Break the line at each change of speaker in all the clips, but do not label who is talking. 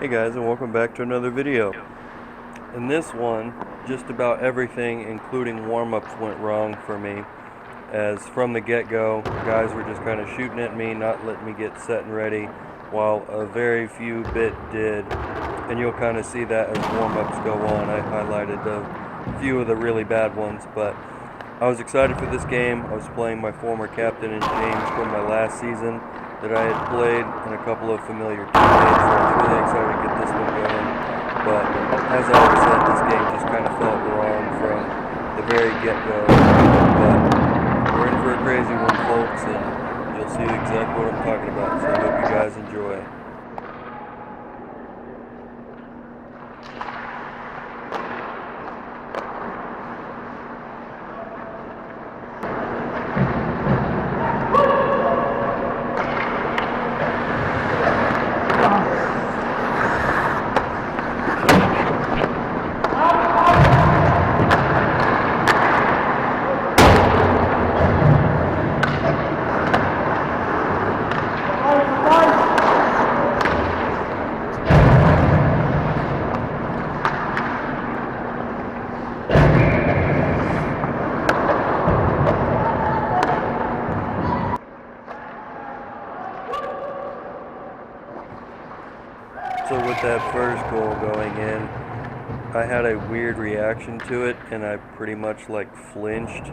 Hey guys, and welcome back to another video. In this one, just about everything including warm-ups went wrong for me, as from the get-go guys were just kind of shooting at me, not letting me get set and ready, while a very few bit did, and you'll kind of see that as warm-ups go on. I highlighted a few of the really bad ones, but I was excited for this game. I was playing my former captain and James from my last season that I had played, and a couple of familiar teammates, so I was really excited to get this one going. But as I had said, this game just kind of felt wrong from the very get-go. But we're in for a crazy one, folks, and you'll see exactly what I'm talking about, so I hope you guys enjoy. So with that first goal going in, I had a weird reaction to it, and I pretty much like flinched.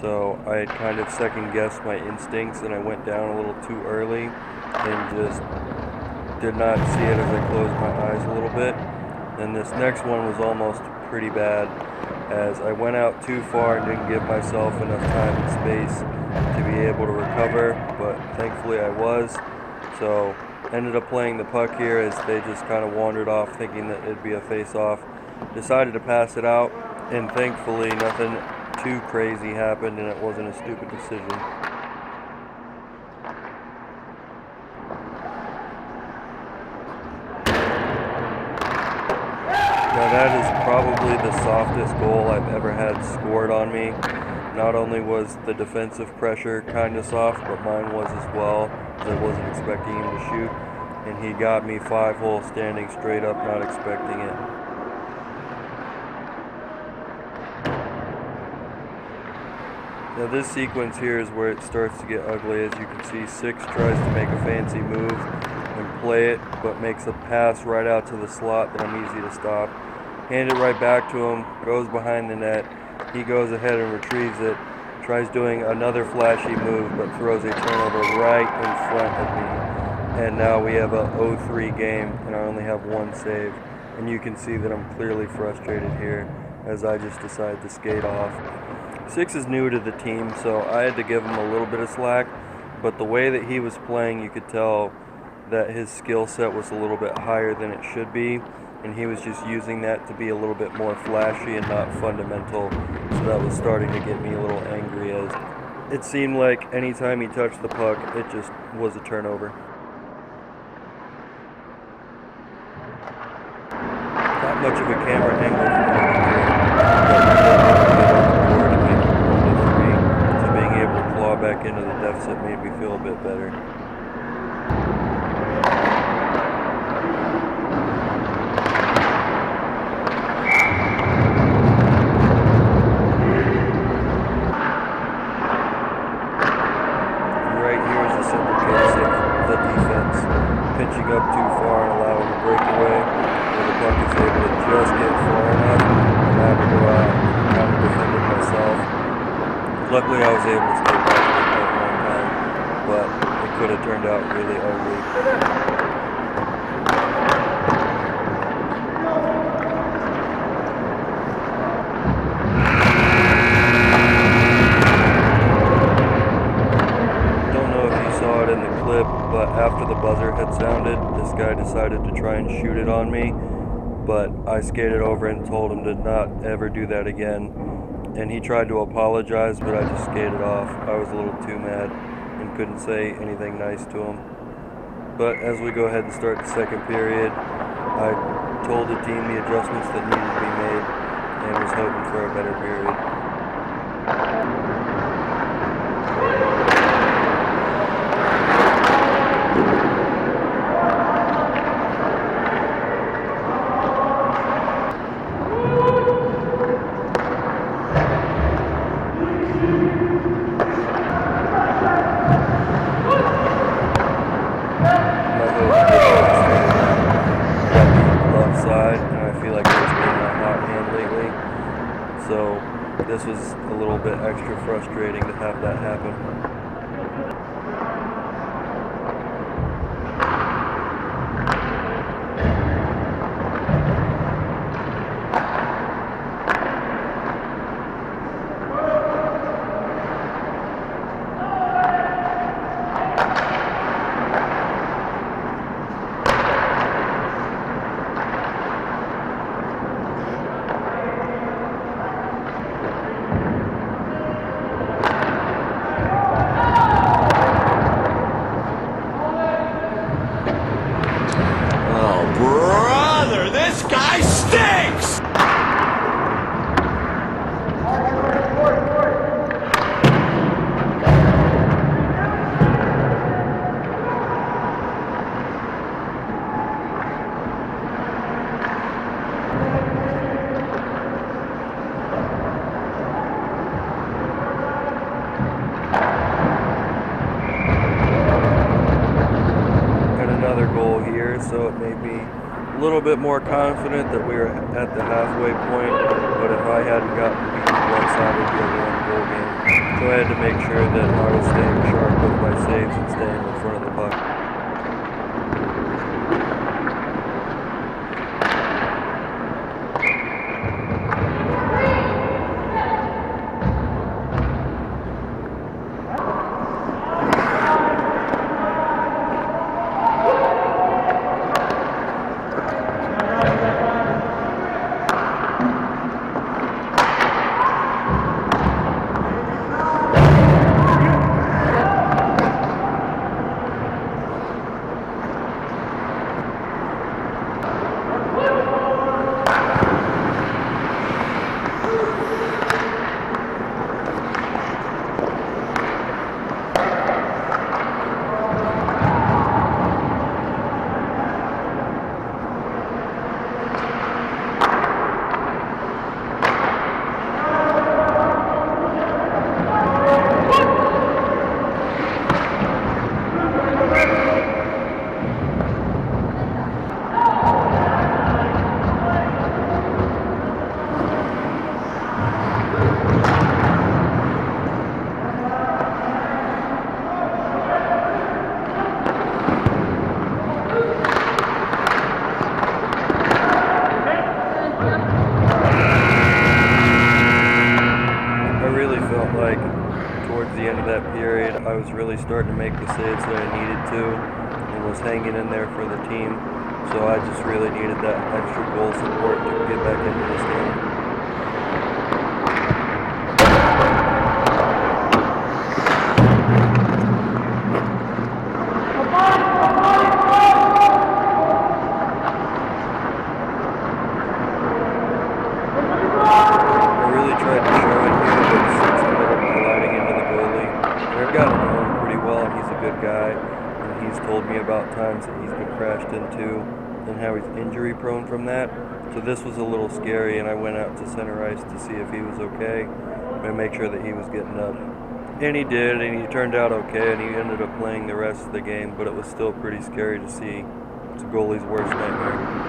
So I had kind of second guessed my instincts, and I went down a little too early and just did not see it as I closed my eyes a little bit. And this next one was almost pretty bad, as I went out too far and didn't give myself enough time and space to be able to recover, but thankfully I was. So ended up playing the puck here as they just kind of wandered off thinking that it'd be a face-off. Decided to pass it out, and thankfully nothing too crazy happened and it wasn't a stupid decision. Now that is probably the softest goal I've ever had scored on me. Not only was the defensive pressure kind of soft, but mine was as well, as I wasn't expecting him to shoot. And he got me 5-hole standing straight up, not expecting it. Now this sequence here is where it starts to get ugly. As you can see, Six tries to make a fancy move and play it, but makes a pass right out to the slot that I'm easy to stop. Hand it right back to him, goes behind the net. He goes ahead and retrieves it, tries doing another flashy move, but throws a turnover right in front of me. And now we have a 0-3 game, and I only have one save. And you can see that I'm clearly frustrated here, as I just decided to skate off. Six is new to the team, so I had to give him a little bit of slack, but the way that he was playing, you could tell that his skill set was a little bit higher than it should be, and he was just using that to be a little bit more flashy and not fundamental, so that was starting to get me a little angry, as it seemed like anytime he touched the puck, it just was a turnover. Not much of a camera angle from over here, but so being able to claw back into the deficit made me feel a bit better. The defense pitching up too far and allowing the breakaway, where the puck is able to just get far enough and I have to go out and kind of defending myself. Luckily I was able to stay back in the puck one time, but it could have turned out really ugly. sounded, this guy decided to try and shoot it on me, but I skated over and told him to not ever do that again. And he tried to apologize, but I just skated off. I was a little too mad and couldn't say anything nice to him. But as we go ahead and start the second period, I told the team the adjustments that needed to be made and was hoping for a better period. So this was a little bit extra frustrating to have that happen.
Brother, this guy stinks!
Another goal here, so it made me a little bit more confident that we were at the halfway point, but if I hadn't gotten beat one side, it'd be a one-goal game. So I had to make sure that I was staying sharp with my saves and staying in front of the puck. Towards the end of that period, I was really starting to make the saves that I needed to and was hanging in there for the team. So I just really needed that extra goal support to get back into this game. Told me about times that he's been crashed into and how he's injury prone from that. So this was a little scary, and I went out to center ice to see if he was okay and make sure that he was getting up. And he did, and he turned out okay, and he ended up playing the rest of the game, but it was still pretty scary to see. It's a goalie's worst nightmare.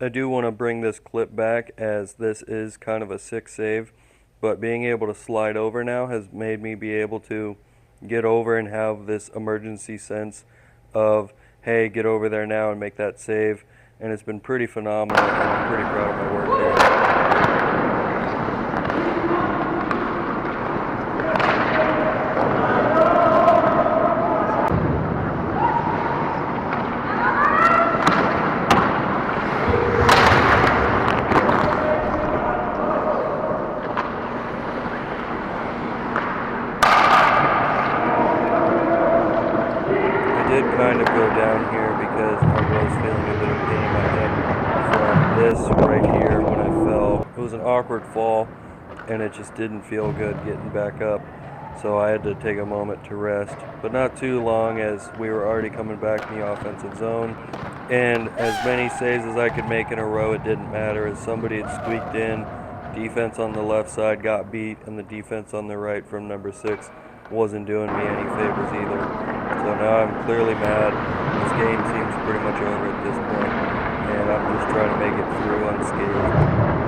I do want to bring this clip back, as this is kind of a sick save, but being able to slide over now has made me be able to get over and have this emergency sense of, hey, get over there now and make that save, and it's been pretty phenomenal, and I'm pretty proud of my work here. Did kind of go down here because I was feeling a bit of pain in my head from this right here when I fell. It was an awkward fall, and it just didn't feel good getting back up, so I had to take a moment to rest, but not too long, as we were already coming back in the offensive zone, and as many saves as I could make in a row, it didn't matter, as somebody had squeaked in. Defense on the left side got beat, and the defense on the right from number 6 wasn't doing me any favors either. So now I'm clearly mad. This game seems pretty much over at this point, and I'm just trying to make it through unscathed.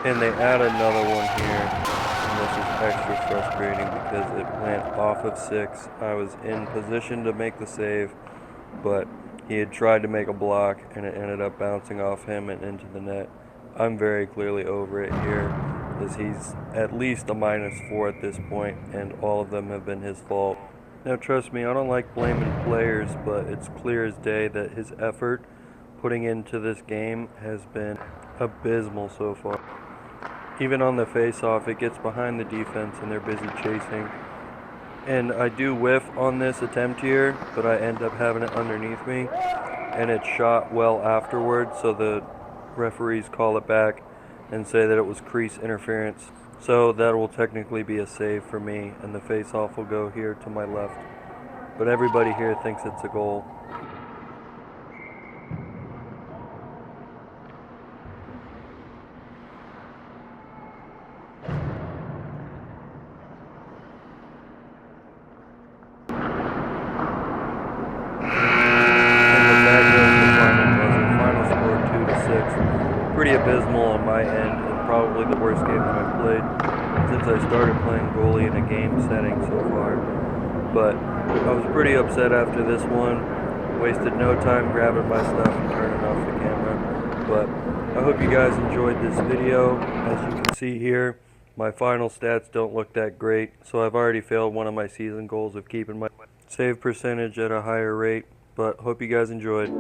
And they add another one here, and this is extra frustrating because it went off of 6. I was in position to make the save, but he had tried to make a block, and it ended up bouncing off him and into the net. I'm very clearly over it here, as he's at least a -4 at this point, and all of them have been his fault. Now trust me, I don't like blaming players, but it's clear as day that his effort putting into this game has been abysmal so far. Even on the face-off, it gets behind the defense and they're busy chasing. And I do whiff on this attempt here, but I end up having it underneath me. And it's shot well afterwards, so the referees call it back and say that it was crease interference. So that will technically be a save for me, and the face-off will go here to my left. But everybody here thinks it's a goal. Pretty abysmal on my end, and probably the worst game that I've played since I started playing goalie in a game setting so far. But I was pretty upset after this one. Wasted no time grabbing my stuff and turning off the camera. But I hope you guys enjoyed this video. As you can see here, my final stats don't look that great, so I've already failed one of my season goals of keeping my save percentage at a higher rate. But hope you guys enjoyed.